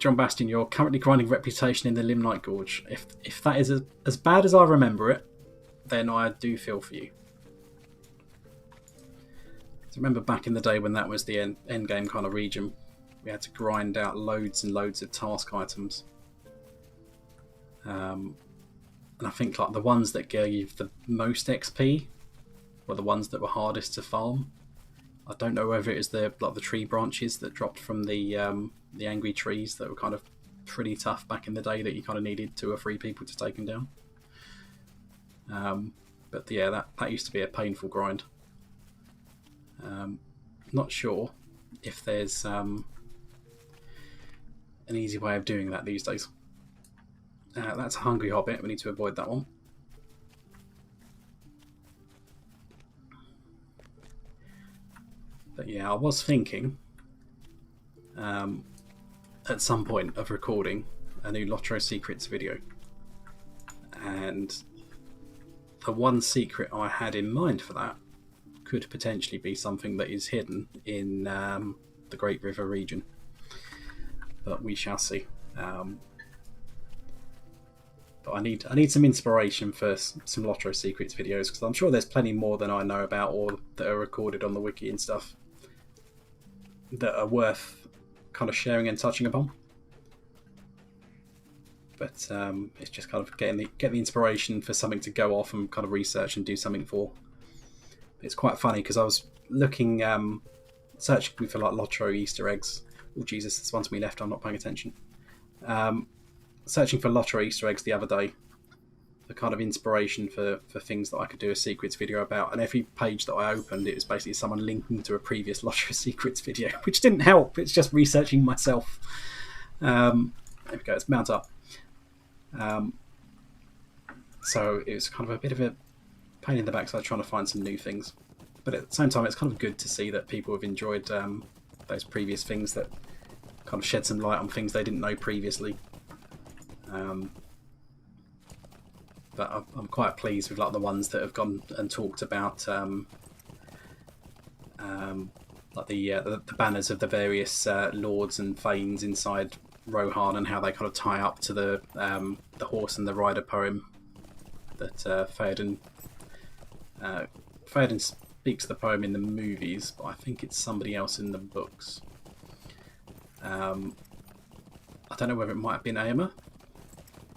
John Bastion, you're currently grinding reputation in the Limnight Gorge. If that is as bad as I remember it, then I do feel for you. I remember back in the day when that was the end game kind of region, we had to grind out loads and loads of task items. And I think like the ones that gave the most XP were the ones that were hardest to farm. I don't know whether it was the tree branches that dropped from the angry trees that were kind of pretty tough back in the day that you kind of needed 2 or 3 people to take them down. But yeah, that used to be a painful grind. Not sure if there's an easy way of doing that these days. That's a hungry hobbit. We need to avoid that one. But yeah, I was thinking at some point of recording a new LOTRO Secrets video. And the one secret I had in mind for that could potentially be something that is hidden in the Great River region. But we shall see. But I need some inspiration for some LOTRO Secrets videos, because I'm sure there's plenty more than I know about or that are recorded on the wiki and stuff that are worth kind of sharing and touching upon. But it's just kind of getting the inspiration for something to go off and kind of research and do something for. It's quite funny because I was looking, searching for like LOTRO Easter eggs. Oh Jesus, there's one to me left. I'm not paying attention. Searching for LOTRO Easter eggs the other day, the kind of inspiration for things that I could do a secrets video about, and every page that I opened, it was basically someone linking to a previous LOTRO Secrets video, which didn't help. It's just researching myself. There we go. It's mount up. So it was kind of a bit of a pain in the backside trying to find some new things, but at the same time, it's kind of good to see that people have enjoyed those previous things that kind of shed some light on things they didn't know previously. But I'm quite pleased with like the ones that have gone and talked about like the banners of the various lords and thanes inside Rohan and how they kind of tie up to the horse and the rider poem that Theoden speaks the poem in the movies, but I think it's somebody else in the books. I don't know whether it might have been Aemma.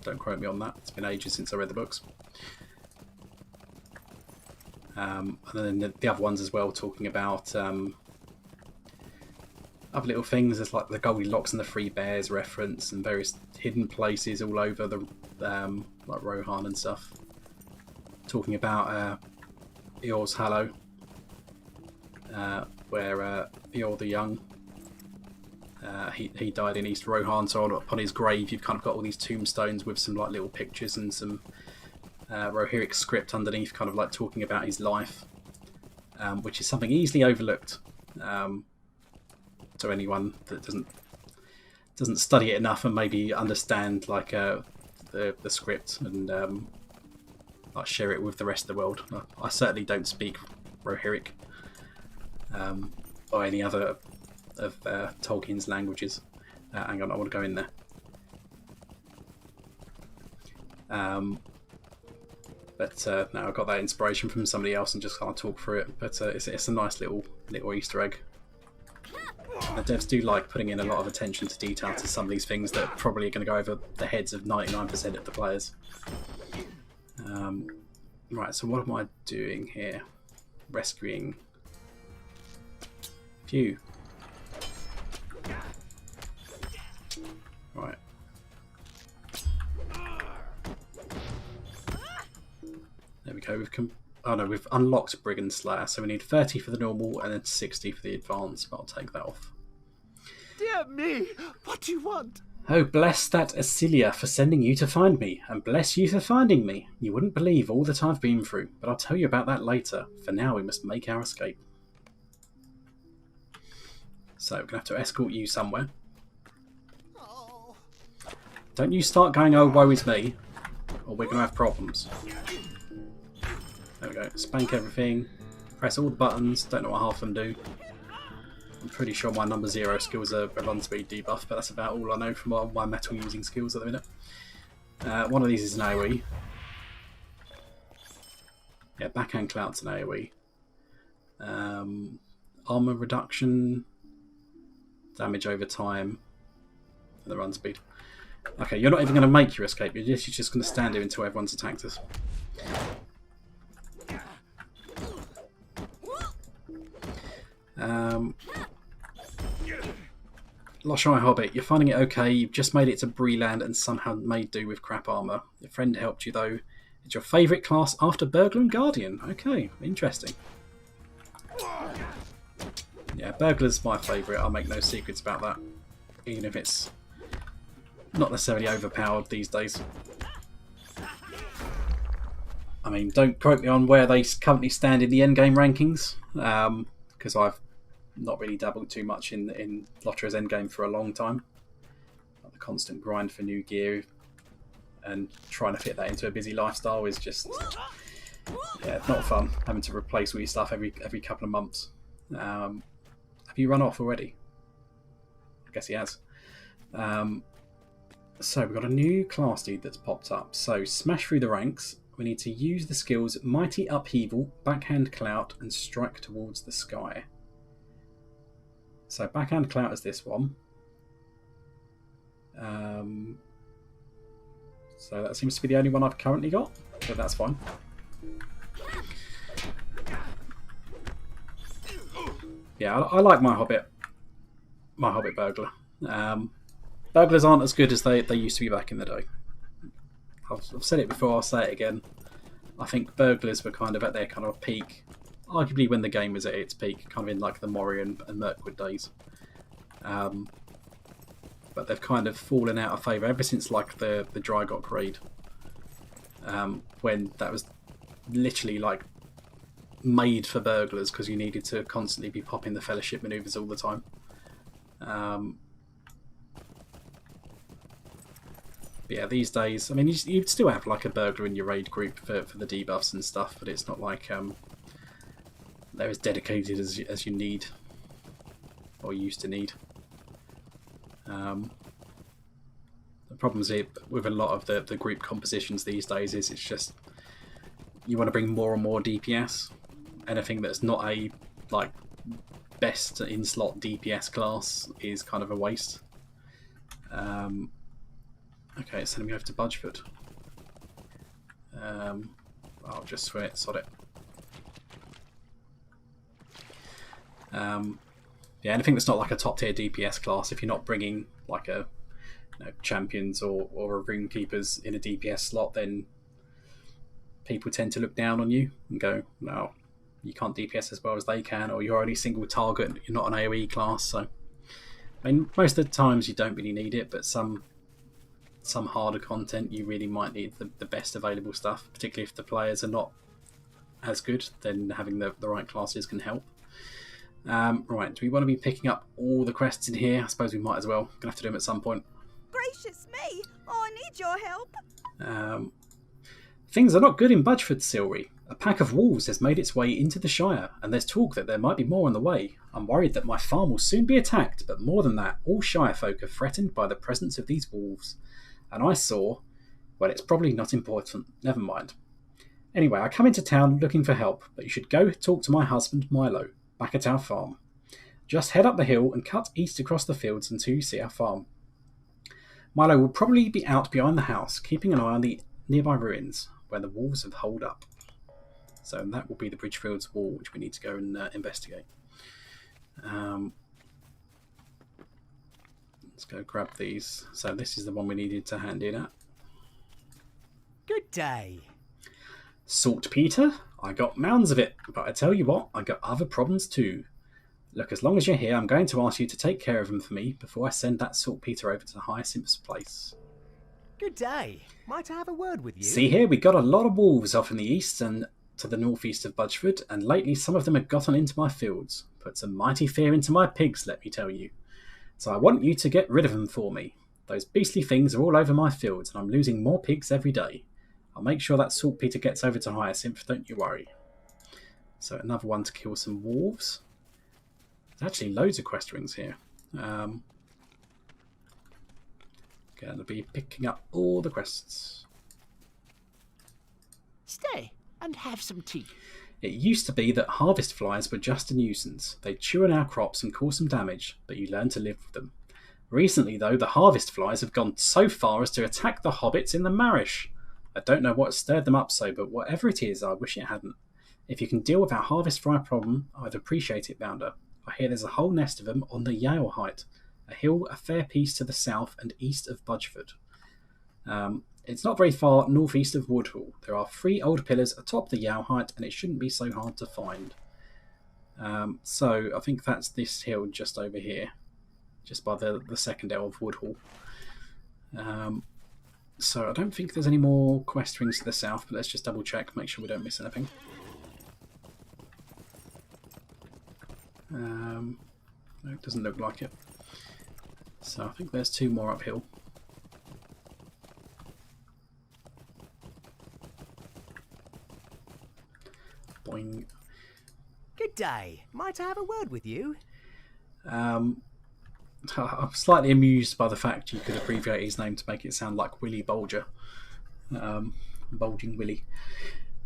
Don't quote me on that. It's been ages since I read the books. And then the other ones as well, talking about other little things. There's like the Goldilocks and the Three Bears reference and various hidden places all over the like Rohan and stuff. Talking about Eor's Hallow, where Eor the Young, he died in East Rohan, so upon his grave you've kind of got all these tombstones with some like little pictures and some Rohirric script underneath, kind of like talking about his life, which is something easily overlooked to anyone that doesn't study it enough and maybe understand like the script and like share it with the rest of the world. I certainly don't speak Rohirric or any other of Tolkien's languages. Hang on, I want to go in there. But no, I got that inspiration from somebody else and just kind of talk through it. But it's a nice little Easter egg. The devs do like putting in a lot of attention to detail to some of these things that probably are going to go over the heads of 99% of the players. Right, so what am I doing here? Rescuing. Phew. Right. There we go. We've unlocked Brigand Slayer, so we need 30 for the normal and then 60 for the advanced, but I'll take that off. Dear me, what do you want? Oh, bless that Asilia for sending you to find me, and bless you for finding me. You wouldn't believe all that I've been through, but I'll tell you about that later. For now, we must make our escape. So, we're going to have to escort you somewhere. Oh. Don't you start going, oh, woe is me, or we're going to have problems. There we go. Spank everything. Press all the buttons. Don't know what half of them do. I'm pretty sure my number 0 skills are a run speed debuff, but that's about all I know from my metal using skills at the minute. One of these is an AoE. Yeah, backhand clout's an AoE. Armor reduction, damage over time, and the run speed. Okay, you're not even going to make your escape. You're just going to stand here until everyone's attacked us. Shire Hobbit, you're finding it okay. You've just made it to Breeland and somehow made do with crap armour. Your friend helped you though. It's your favourite class after Burglar and Guardian. Okay, interesting. Yeah, Burglar's my favourite. I'll make no secrets about that. Even if it's not necessarily overpowered these days. I mean, don't quote me on where they currently stand in the endgame rankings, because I've not really dabbled too much in LOTRO's endgame for a long time. Like the constant grind for new gear and trying to fit that into a busy lifestyle is just, yeah, not fun. Having to replace all your stuff every couple of months. Have you run off already? I guess he has. So we've got a new class lead that's popped up. So smash through the ranks. We need to use the skills Mighty Upheaval, Backhand Clout, and Strike Towards the Sky. So Backhand Clout is this one. So that seems to be the only one I've currently got, but that's fine. Yeah, I like my Hobbit Burglar. Burglars aren't as good as they used to be back in the day. I've said it before, I'll say it again. I think Burglars were kind of at their kind of peak, arguably when the game was at its peak, kind of in like the Morian and Mirkwood days. But they've kind of fallen out of favour ever since like the Drygok raid, when that was literally like made for burglars because you needed to constantly be popping the fellowship manoeuvres all the time. But yeah, these days, I mean, you'd still have like a burglar in your raid group for the debuffs and stuff, but it's not like they're as dedicated as you need or used to need. The problems with a lot of the group compositions these days is it's just you want to bring more and more DPS. Anything that's not a like best in slot DPS class is kind of a waste. Okay, it's sending me over to Budgeford. I'll just sod it. Yeah, anything that's not like a top tier DPS class, if you're not bringing like a champions or a ring keepers in a DPS slot, then people tend to look down on you and go, no, you can't DPS as well as they can, or you're only single target, you're not an AoE class. So, I mean, most of the times you don't really need it, but some harder content you really might need the best available stuff, particularly if the players are not as good, then having the right classes can help. Right, do we want to be picking up all the quests in here? I suppose we might as well. Gonna have to do them at some point. Gracious me! Oh, I need your help. Things are not good in Budgeford, Silry. A pack of wolves has made its way into the Shire, and there's talk that there might be more on the way. I'm worried that my farm will soon be attacked, but more than that, all Shire folk are threatened by the presence of these wolves. And I saw... Well, it's probably not important. Never mind. Anyway, I come into town looking for help, but you should go talk to my husband, Milo, back at our farm. Just head up the hill and cut east across the fields until you see our farm. Milo will probably be out behind the house, keeping an eye on the nearby ruins, where the wolves have holed up. So that will be the Bridgefields wall, which we need to go and investigate. Let's go grab these. So this is the one we needed to hand in at. Good day. Saltpeter? I got mounds of it, but I tell you what, I got other problems too. Look, as long as you're here, I'm going to ask you to take care of them for me before I send that saltpeter over to Hyacinth's place. Good day. Might I have a word with you? See here, we got a lot of wolves off in the east and to the northeast of Budgeford, and lately some of them have gotten into my fields. Put some mighty fear into my pigs, let me tell you. So I want you to get rid of them for me. Those beastly things are all over my fields, and I'm losing more pigs every day. I'll make sure that saltpeter gets over to Hyacinth, don't you worry. So another one to kill some wolves. There's actually loads of quest rings here. Going to be picking up all the quests. Stay and have some tea. It used to be that harvest flies were just a nuisance. They chew on our crops and cause some damage, but you learn to live with them. Recently, though, the harvest flies have gone so far as to attack the hobbits in the Marish. I don't know what stirred them up so, but whatever it is, I wish it hadn't. If you can deal with our harvest fly problem, I'd appreciate it, Bounder. I hear there's a whole nest of them on the Yale Height, a hill a fair piece to the south and east of Budgeford. It's not very far northeast of Woodhall. There are 3 old pillars atop the Yale Height, and it shouldn't be so hard to find. So I think that's this hill just over here, just by the second L of Woodhall. So I don't think there's any more quest rings to the south, but let's just double check, make sure we don't miss anything. No, it doesn't look like it. So I think there's 2 more uphill. Boing. Good day. Might I have a word with you? I'm slightly amused by the fact you could abbreviate his name to make it sound like Willy Bolger. Bulging Willy.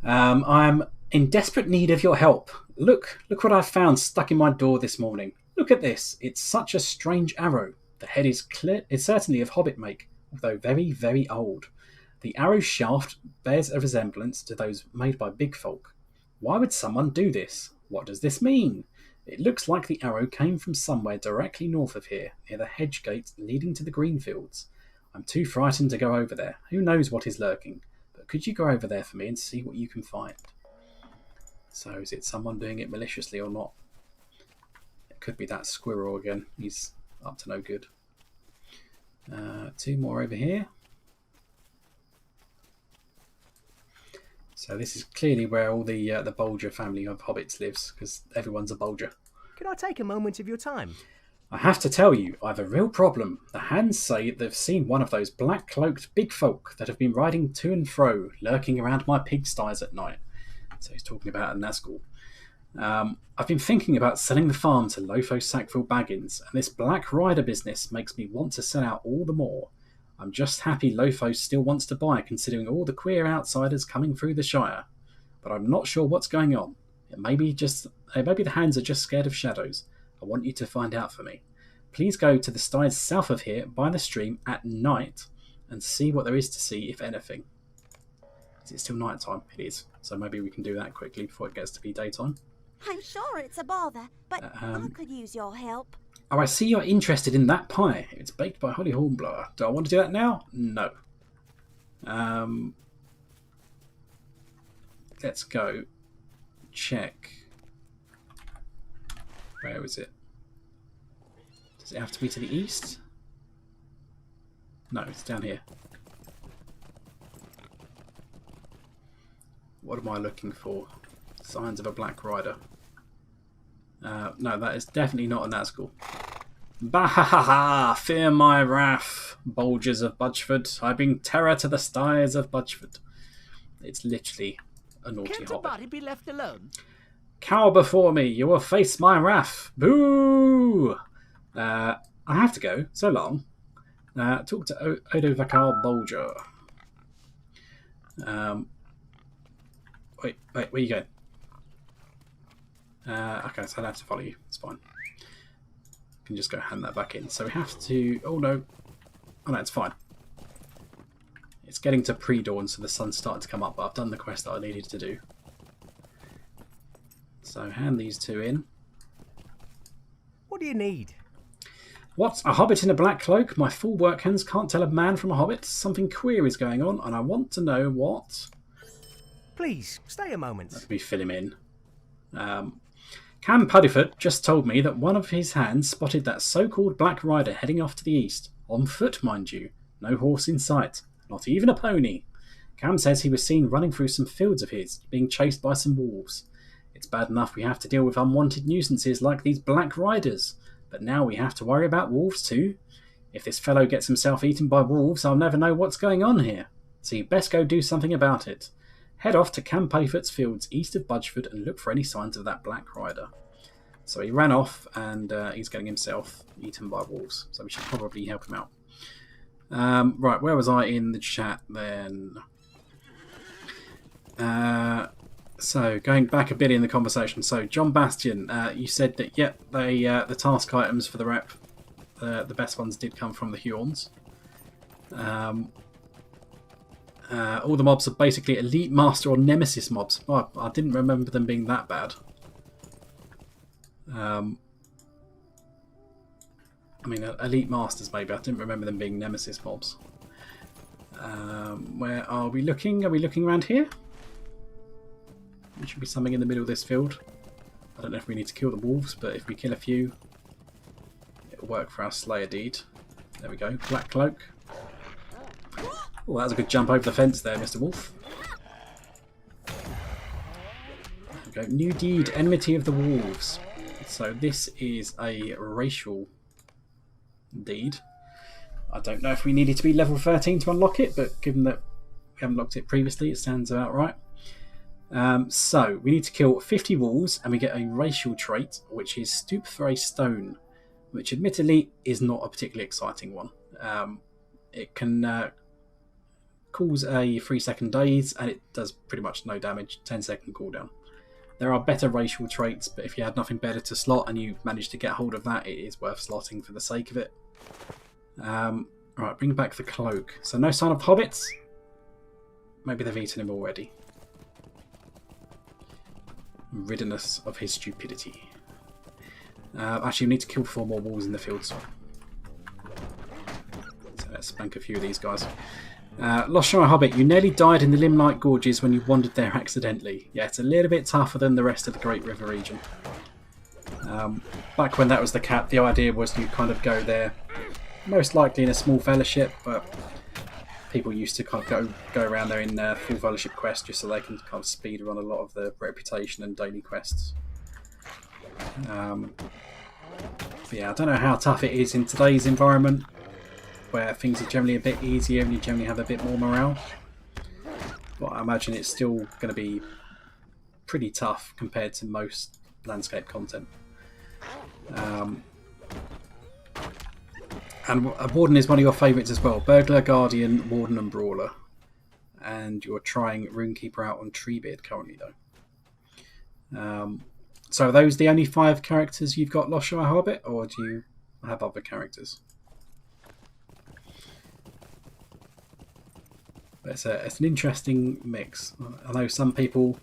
I'm in desperate need of your help. Look what I've found stuck in my door this morning. Look at this. It's such a strange arrow. The head is clear. It's certainly of hobbit make, although very, very old. The arrow shaft bears a resemblance to those made by big folk. Why would someone do this? What does this mean? It looks like the arrow came from somewhere directly north of here, near the hedge gate leading to the green fields. I'm too frightened to go over there. Who knows what is lurking? But could you go over there for me and see what you can find? So is it someone doing it maliciously or not? It could be that squirrel again. He's up to no good. 2 more over here. So this is clearly where all the Bolger family of hobbits lives, because everyone's a Bolger. Could I take a moment of your time? I have to tell you, I've a real problem. The hands say they've seen one of those black-cloaked big folk that have been riding to and fro, lurking around my pigsties at night. So he's talking about a Nazgul. I've been thinking about selling the farm to Lotho Sackville Baggins, and this Black Rider business makes me want to sell out all the more. I'm just happy Lotho still wants to buy, considering all the queer outsiders coming through the Shire. But I'm not sure what's going on. Maybe the hands are just scared of shadows. I want you to find out for me. Please go to the styes south of here, by the stream, at night, and see what there is to see, if anything. Is it still night time? It is. So maybe we can do that quickly before it gets to be daytime. I'm sure it's a bother, but I could use your help. Oh, I see you're interested in that pie. It's baked by Holly Hornblower. Do I want to do that now? No. Let's go check. Where is it? Does it have to be to the east? No, it's down here. What am I looking for? Signs of a Black Rider. No, that is definitely not a Nazgul. Bah-ha-ha-ha! Fear my wrath, Bolgers of Budgeford. I bring terror to the styes of Budgeford. It's literally a naughty Can't a hobbit. body be left alone? Cower before me, you will face my wrath. Boo! I have to go. So long. Talk to Odo Vakar Bolger. Wait, where are you going? Okay, so I'll have to follow you. It's fine. I can just go hand that back in. So we have to... Oh, no. Oh, no, it's fine. It's getting to pre-dawn, so the sun's starting to come up, but I've done the quest that I needed to do. So hand these 2 in. What do you need? What? A hobbit in a black cloak? My full work hands can't tell a man from a hobbit. Something queer is going on, and I want to know what... Please, stay a moment. Let me fill him in. Cam Budgeford just told me that one of his hands spotted that so-called Black Rider heading off to the east. On foot, mind you. No horse in sight. Not even a pony. Cam says he was seen running through some fields of his, being chased by some wolves. It's bad enough we have to deal with unwanted nuisances like these Black Riders, but now we have to worry about wolves too. If this fellow gets himself eaten by wolves, I'll never know what's going on here. So you best go do something about it. Head off to Cam Payfoot's fields east of Budgeford and look for any signs of that Black Rider. So he ran off, and he's getting himself eaten by wolves. So we should probably help him out. Right, where was I in the chat then? So going back a bit in the conversation. So John Bastion, you said that the task items for the rep, the best ones did come from the Huorns. All the mobs are basically elite, master, or nemesis mobs. Oh, I didn't remember them being that bad. I mean, elite masters maybe. I didn't remember them being nemesis mobs. Where are we looking? Are we looking around here? There should be something in the middle of this field. I don't know if we need to kill the wolves, but if we kill a few, it'll work for our Slayer deed. There we go. Black Cloak. Oh, that was a good jump over the fence there, Mr. Wolf. There we go. New deed, Enmity of the Wolves. So this is a racial deed. I don't know if we needed to be level 13 to unlock it, but given that we haven't locked it previously, it sounds about right. So we need to kill 50 wolves, and we get a racial trait, which is Stoop for a Stone, which admittedly is not a particularly exciting one. It can cause a 3-second daze, and it does pretty much no damage, 10-second cooldown. There are better racial traits, but if you had nothing better to slot and you managed to get hold of that, it is worth slotting for the sake of it. Right, bring back the cloak. So no sign of hobbits? Maybe they've eaten him already. Ridden us of his stupidity. Actually, we need to kill 4 more wolves in the field. So let's spank a few of these guys. Lost Shire Hobbit, you nearly died in the Limelight Gorges when you wandered there accidentally. Yeah, it's a little bit tougher than the rest of the Great River region. Back when that was the cap, the idea was you kind of go there, most likely in a small fellowship, but people used to kind of go around there in full fellowship quests just so they can kind of speed run a lot of the reputation and daily quests. But yeah, I don't know how tough it is in today's environment, where things are generally a bit easier and you generally have a bit more morale. But I imagine it's still going to be pretty tough compared to most landscape content. And Warden is one of your favourites as well. Burglar, Guardian, Warden and Brawler. And you're trying Runekeeper out on Treebeard currently though. So are those the only 5 characters you've got Lost Shire Hobbit, or do you have other characters? It's an interesting mix. I know some people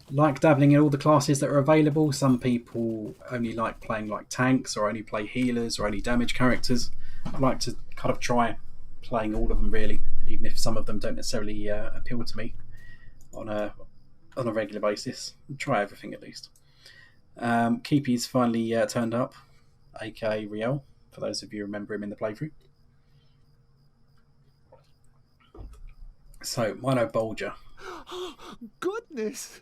like dabbling in all the classes that are available. Some people only like playing like tanks, or only play healers, or only damage characters. I like to kind of try playing all of them really, even if some of them don't necessarily appeal to me on a regular basis. Try everything at least. Keepy's finally turned up, aka Riel, for those of you who remember him in the playthrough. So, Mino Bolger. Goodness!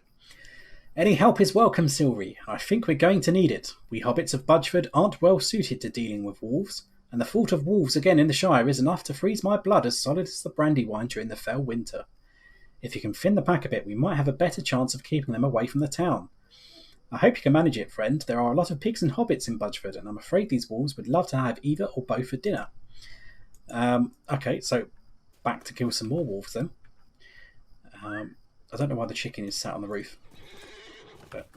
Any help is welcome, Silry. I think we're going to need it. We hobbits of Budgeford aren't well suited to dealing with wolves, and the thought of wolves again in the Shire is enough to freeze my blood as solid as the Brandywine during the fell winter. If you can thin the pack a bit, we might have a better chance of keeping them away from the town. I hope you can manage it, friend. There are a lot of pigs and hobbits in Budgeford, and I'm afraid these wolves would love to have either or both for dinner. Okay, so back to kill some more wolves then. I don't know why the chicken is sat on the roof, but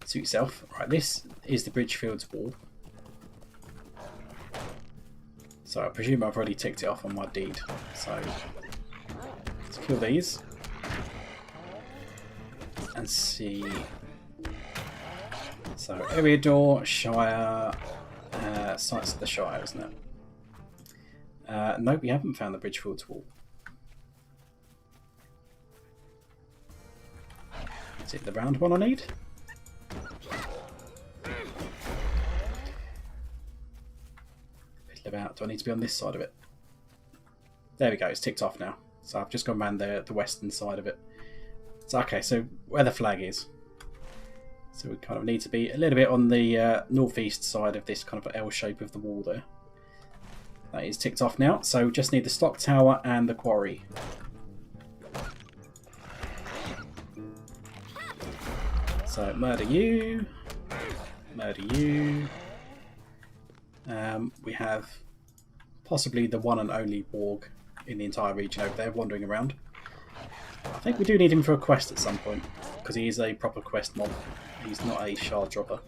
suit yourself. Right, this is the Bridgefields wall. So I presume I've already ticked it off on my deed. So let's kill these and see. So Eriador, Shire, Sites of the Shire, isn't it? No, we haven't found the Bridgefields wall. Is it the round one I need? Fiddle about. Do I need to be on this side of it? There we go, it's ticked off now. So I've just gone around the western side of it. So okay, so where the flag is. So we kind of need to be a little bit on the northeast side of this kind of L shape of the wall there. That is ticked off now, so we just need the stock tower and the quarry. So murder you. Murder you. We have possibly the one and only warg in the entire region over there wandering around. I think we do need him for a quest at some point, because he is a proper quest mob. He's not a shard dropper.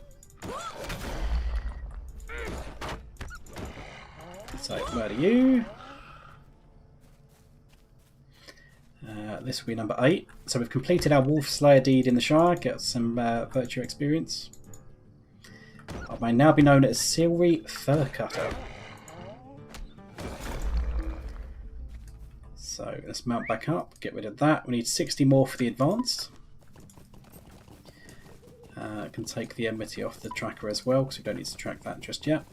So, murder you. This will be number 8. So we've completed our Wolf Slayer deed in the Shire, get some virtue experience. I may now be known as Silvery Fur Cutter. So let's mount back up, get rid of that. We need 60 more for the advanced. I can take the enmity off the tracker as well, because we don't need to track that just yet.